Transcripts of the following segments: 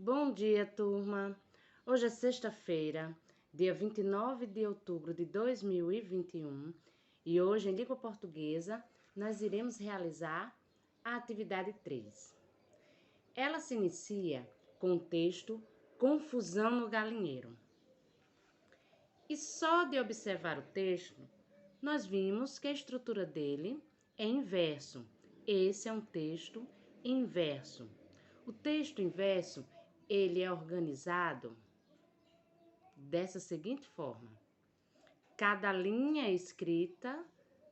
Bom dia, turma! Hoje é sexta-feira, dia 29 de outubro de 2021 e hoje, em língua portuguesa, nós iremos realizar a atividade 3. Ela se inicia com o texto Confusão no Galinheiro. E só de observar o texto, nós vimos que a estrutura dele é em verso. Esse é um texto em verso. O texto em verso, ele é organizado dessa seguinte forma. Cada linha escrita,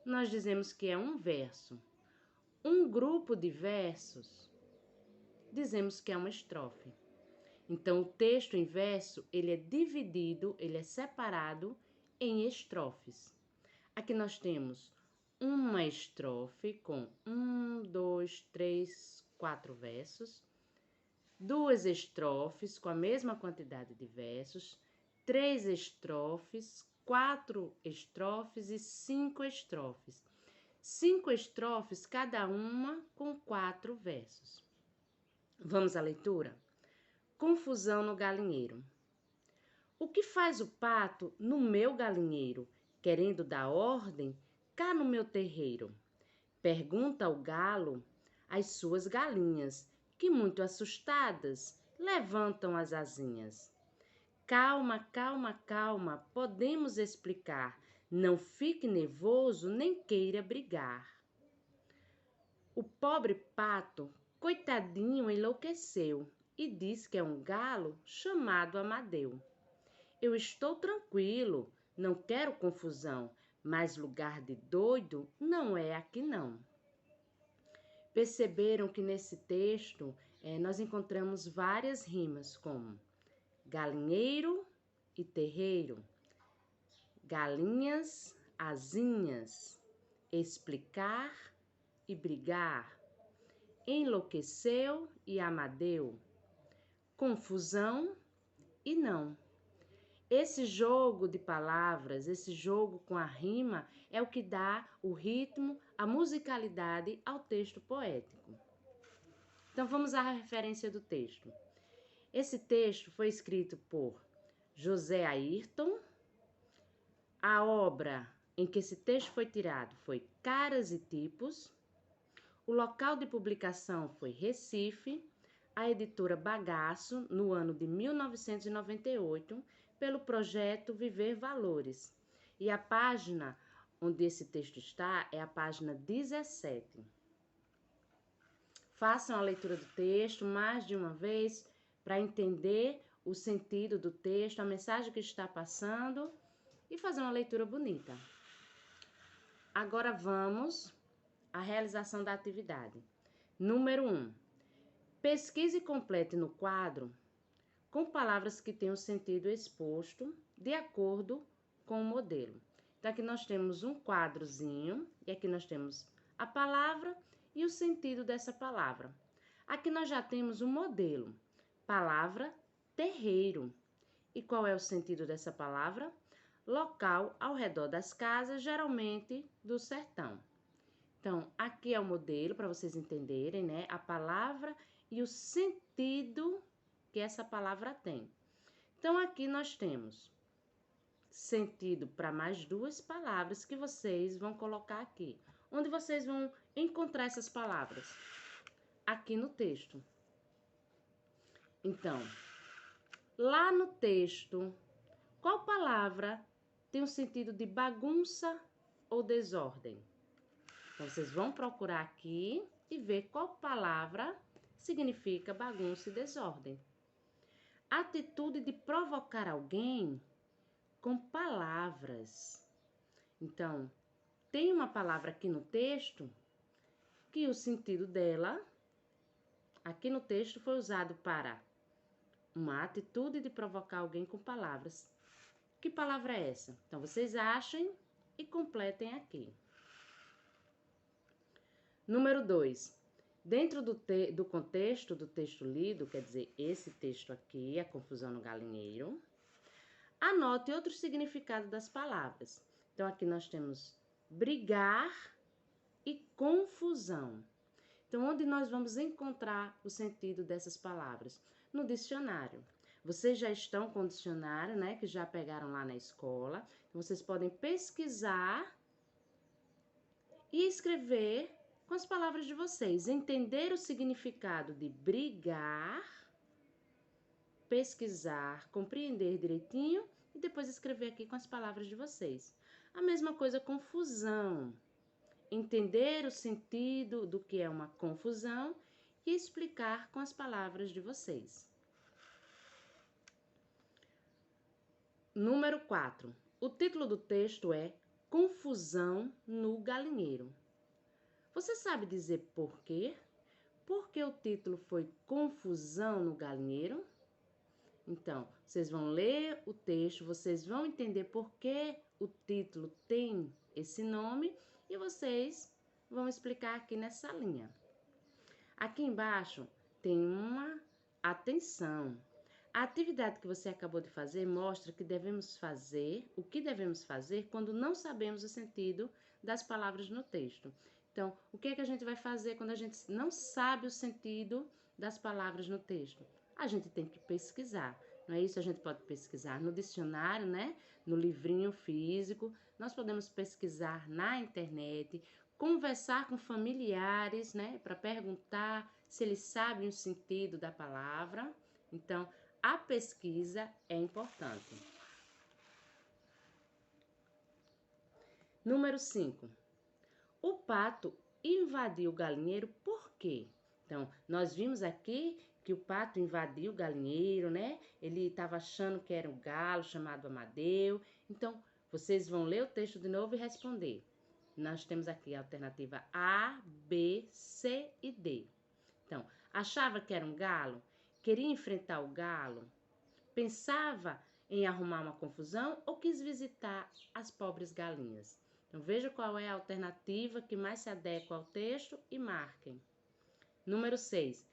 nós dizemos que é um verso. Um grupo de versos, dizemos que é uma estrofe. Então, o texto em verso, ele é dividido, ele é separado em estrofes. Aqui nós temos uma estrofe com 1, 2, 3, 4 versos, duas estrofes com a mesma quantidade de versos, 3 estrofes, 4 estrofes e 5 estrofes. 5 estrofes, cada uma com 4 versos. Vamos à leitura? Confusão no galinheiro. O que faz o pato no meu galinheiro, querendo dar ordem cá no meu terreiro? Pergunta o galo às suas galinhas, que muito assustadas levantam as asinhas. Calma, calma, calma, podemos explicar. Não fique nervoso, nem queira brigar. O pobre pato, coitadinho, enlouqueceu e diz que é um galo chamado Amadeu. Eu estou tranquilo, não quero confusão, mas lugar de doido não é aqui não. Perceberam que nesse texto nós encontramos várias rimas como galinheiro e terreiro, galinhas, asinhas, explicar e brigar, enlouqueceu e Amadeu, confusão e não. Esse jogo de palavras, esse jogo com a rima é o que dá o ritmo, a musicalidade ao texto poético. Então vamos à referência do texto. Esse texto foi escrito por José Ayrton. A obra em que esse texto foi tirado foi Caras e Tipos. O local de publicação foi Recife. A editora Bagaço, no ano de 1998, pelo projeto Viver Valores. E a página onde esse texto está é a página 17. Façam a leitura do texto mais de uma vez para entender o sentido do texto, a mensagem que está passando e fazer uma leitura bonita. Agora vamos à realização da atividade. Número 1. Pesquise e complete no quadro com palavras que tenham sentido exposto de acordo com o modelo. Então, aqui nós temos um quadrozinho e aqui nós temos a palavra e o sentido dessa palavra. Aqui nós já temos um modelo, palavra terreiro. E qual é o sentido dessa palavra? Local ao redor das casas, geralmente do sertão. Então, aqui é o modelo para vocês entenderem, né? A palavra e o sentido que essa palavra tem. Então, aqui nós temos sentido para mais duas palavras que vocês vão colocar aqui. Onde vocês vão encontrar essas palavras? Aqui no texto. Então, lá no texto, qual palavra tem o sentido de bagunça ou desordem? Então, vocês vão procurar aqui e ver qual palavra significa bagunça e desordem. Atitude de provocar alguém com palavras. Então, tem uma palavra aqui no texto que o sentido dela, aqui no texto, foi usado para uma atitude de provocar alguém com palavras. Que palavra é essa? Então, vocês achem e completem aqui. Número 2. Dentro do contexto do texto lido, quer dizer, esse texto aqui, a confusão no galinheiro, anote outro significado das palavras. Então, aqui nós temos brigar e confusão. Então, onde nós vamos encontrar o sentido dessas palavras? No dicionário. Vocês já estão com o dicionário, né? Que já pegaram lá na escola. Então, vocês podem pesquisar e escrever com as palavras de vocês. Entender o significado de brigar, pesquisar, compreender direitinho e depois escrever aqui com as palavras de vocês. A mesma coisa, confusão. Entender o sentido do que é uma confusão e explicar com as palavras de vocês. Número 4. O título do texto é Confusão no Galinheiro. Você sabe dizer por quê? Por que o título foi Confusão no Galinheiro? Então, vocês vão ler o texto, vocês vão entender por que o título tem esse nome e vocês vão explicar aqui nessa linha. Aqui embaixo tem uma atenção. A atividade que você acabou de fazer mostra que devemos fazer, o que devemos fazer quando não sabemos o sentido das palavras no texto. Então, o que é que a gente vai fazer quando a gente não sabe o sentido das palavras no texto? A gente tem que pesquisar, não é isso? A gente pode pesquisar no dicionário, né? No livrinho físico, nós podemos pesquisar na internet, conversar com familiares, né? Para perguntar se eles sabem o sentido da palavra. Então, a pesquisa é importante. Número 5. O pato invadiu o galinheiro por quê? Então, nós vimos aqui que o pato invadiu o galinheiro, né? Ele estava achando que era um galo chamado Amadeu. Então, vocês vão ler o texto de novo e responder. Nós temos aqui a alternativa A, B, C e D. Então, achava que era um galo? Queria enfrentar o galo? Pensava em arrumar uma confusão ou quis visitar as pobres galinhas? Então, veja qual é a alternativa que mais se adequa ao texto e marquem. Número 6.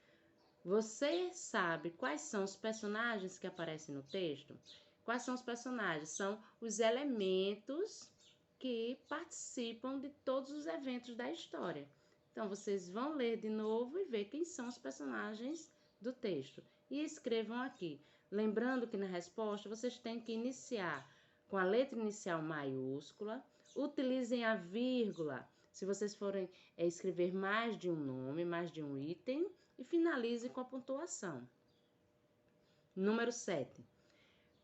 Você sabe quais são os personagens que aparecem no texto? Quais são os personagens? São os elementos que participam de todos os eventos da história. Então, vocês vão ler de novo e ver quem são os personagens do texto. E escrevam aqui. Lembrando que na resposta vocês têm que iniciar com a letra inicial maiúscula. Utilizem a vírgula se vocês forem escrever mais de um nome, mais de um item. E finalize com a pontuação. Número 7.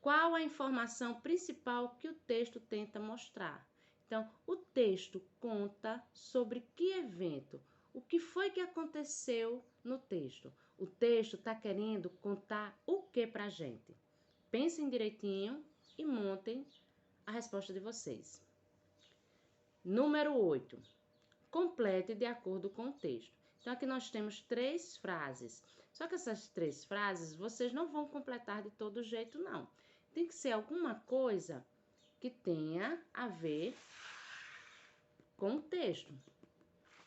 Qual a informação principal que o texto tenta mostrar? Então, o texto conta sobre que evento, o que foi que aconteceu no texto. O texto está querendo contar o que para a gente? Pensem direitinho e montem a resposta de vocês. Número 8. Complete de acordo com o texto. Então, aqui nós temos 3 frases. Só que essas 3 frases vocês não vão completar de todo jeito, não. Tem que ser alguma coisa que tenha a ver com o texto,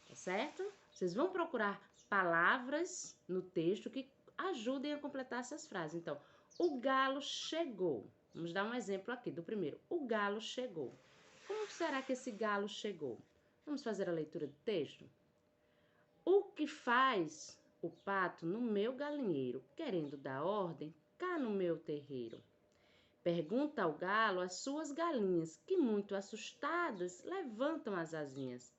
tá certo? Vocês vão procurar palavras no texto que ajudem a completar essas frases. Então, o galo chegou. Vamos dar um exemplo aqui do primeiro. O galo chegou. Como será que esse galo chegou? Vamos fazer a leitura do texto? O que faz o pato no meu galinheiro, querendo dar ordem cá no meu terreiro? Pergunta ao galo às suas galinhas, que muito assustadas levantam as asinhas.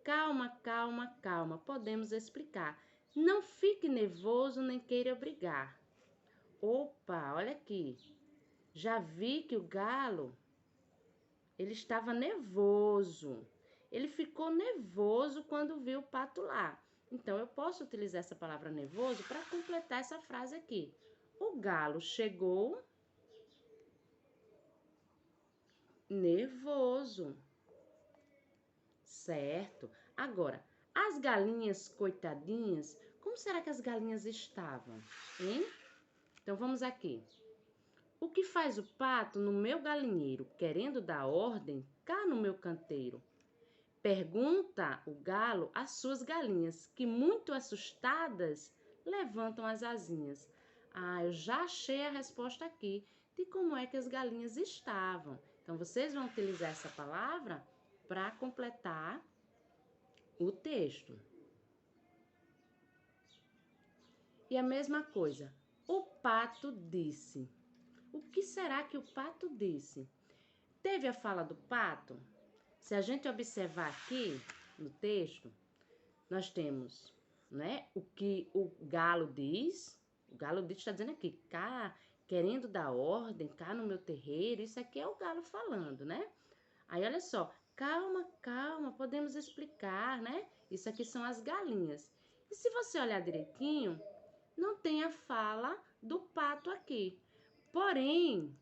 Calma, calma, calma, podemos explicar. Não fique nervoso nem queira brigar. Opa, olha aqui. Já vi que o galo, ele estava nervoso. Ele ficou nervoso quando viu o pato lá. Então, eu posso utilizar essa palavra nervoso para completar essa frase aqui. O galo chegou nervoso. Certo. Agora, as galinhas coitadinhas, como será que as galinhas estavam, hein? Então, vamos aqui. O que faz o pato no meu galinheiro, querendo dar ordem cá no meu canteiro? Pergunta o galo às suas galinhas, que muito assustadas levantam as asinhas. Ah, eu já achei a resposta aqui de como é que as galinhas estavam. Então, vocês vão utilizar essa palavra para completar o texto. E a mesma coisa, o pato disse. O que será que o pato disse? Teve a fala do pato? Se a gente observar aqui no texto, nós temos, né, o que o galo diz. O galo diz, está dizendo aqui, cá, querendo dar ordem, cá no meu terreiro. Isso aqui é o galo falando, né? Aí, olha só, calma, calma, podemos explicar, né? Isso aqui são as galinhas. E se você olhar direitinho, não tem a fala do pato aqui. Porém,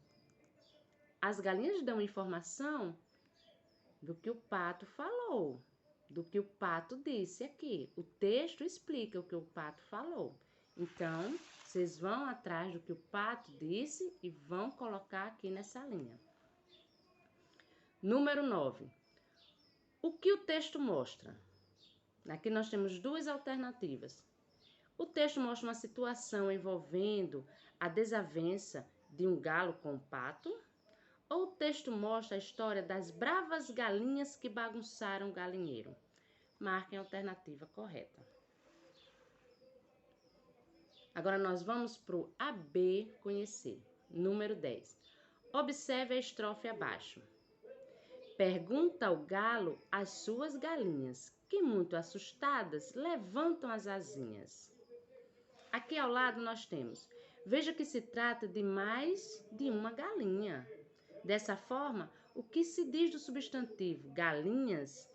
as galinhas dão informação do que o pato falou, do que o pato disse aqui. O texto explica o que o pato falou. Então, vocês vão atrás do que o pato disse e vão colocar aqui nessa linha. Número 9. O que o texto mostra? Aqui nós temos duas alternativas. O texto mostra uma situação envolvendo a desavença de um galo com um pato, ou o texto mostra a história das bravas galinhas que bagunçaram o galinheiro? Marquem a alternativa correta. Agora nós vamos para o AB conhecer. Número 10. Observe a estrofe abaixo. Pergunta ao galo às suas galinhas, que muito assustadas levantam as asinhas. Aqui ao lado nós temos, veja que se trata de mais de uma galinha. Dessa forma, o que se diz do substantivo galinhas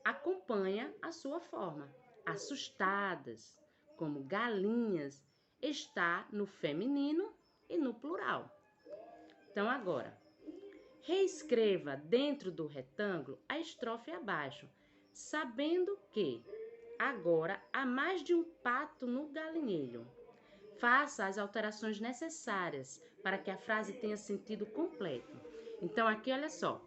acompanha a sua forma. Assustadas, como galinhas, está no feminino e no plural. Então, agora, reescreva dentro do retângulo a estrofe abaixo, sabendo que agora há mais de um pato no galinheiro. Faça as alterações necessárias para que a frase tenha sentido completo. Então, aqui, olha só.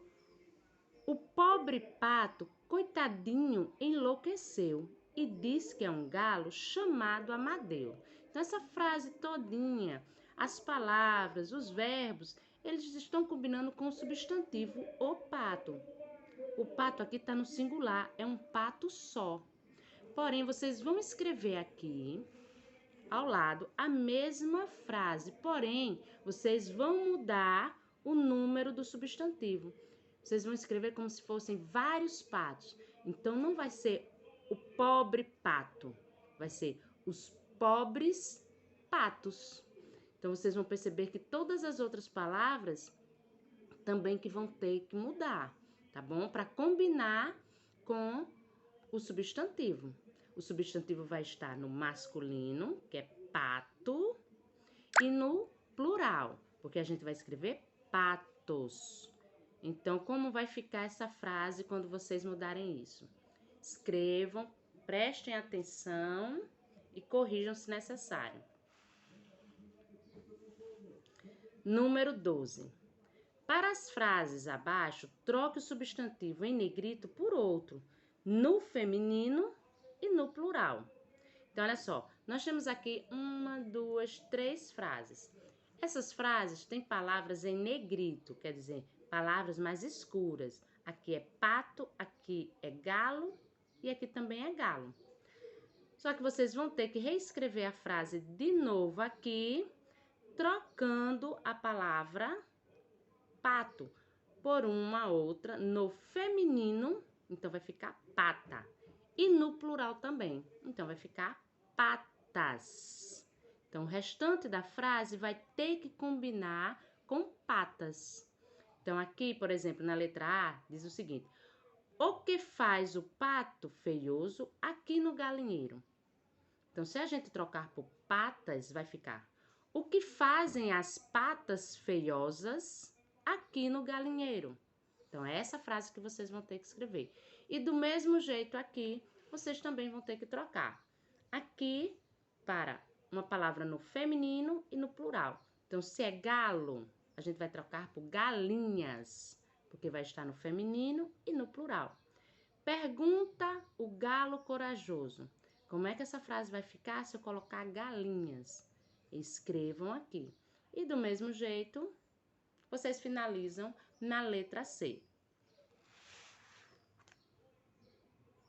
O pobre pato, coitadinho, enlouqueceu e diz que é um galo chamado Amadeu. Então, essa frase todinha, as palavras, os verbos, eles estão combinando com o substantivo o pato. O pato aqui está no singular, é um pato só. Porém, vocês vão escrever aqui, ao lado, a mesma frase. Porém, vocês vão mudar o número do substantivo. Vocês vão escrever como se fossem vários patos. Então, não vai ser o pobre pato, vai ser os pobres patos. Então, vocês vão perceber que todas as outras palavras também que vão ter que mudar, tá bom? Para combinar com o substantivo. O substantivo vai estar no masculino, que é pato, e no plural, porque a gente vai escrever patos. Então, como vai ficar essa frase quando vocês mudarem isso? Escrevam, prestem atenção e corrijam se necessário. Número 12. Para as frases abaixo, troque o substantivo em negrito por outro, no feminino e no plural. Então, olha só, nós temos aqui 1, 2, 3 frases. Essas frases têm palavras em negrito, quer dizer, palavras mais escuras. Aqui é pato, aqui é galo e aqui também é galo. Só que vocês vão ter que reescrever a frase de novo aqui, trocando a palavra pato por uma outra no feminino, então vai ficar pata. E no plural também, então vai ficar patas. Então, o restante da frase vai ter que combinar com patas. Então, aqui, por exemplo, na letra A, diz o seguinte: o que faz o pato feioso aqui no galinheiro? Então, se a gente trocar por patas, vai ficar: o que fazem as patas feiosas aqui no galinheiro? Então, é essa frase que vocês vão ter que escrever. E do mesmo jeito aqui, vocês também vão ter que trocar. Aqui, para uma palavra no feminino e no plural. Então, se é galo, a gente vai trocar por galinhas, porque vai estar no feminino e no plural. Pergunta o galo corajoso: como é que essa frase vai ficar se eu colocar galinhas? Escrevam aqui. E do mesmo jeito, vocês finalizam na letra C.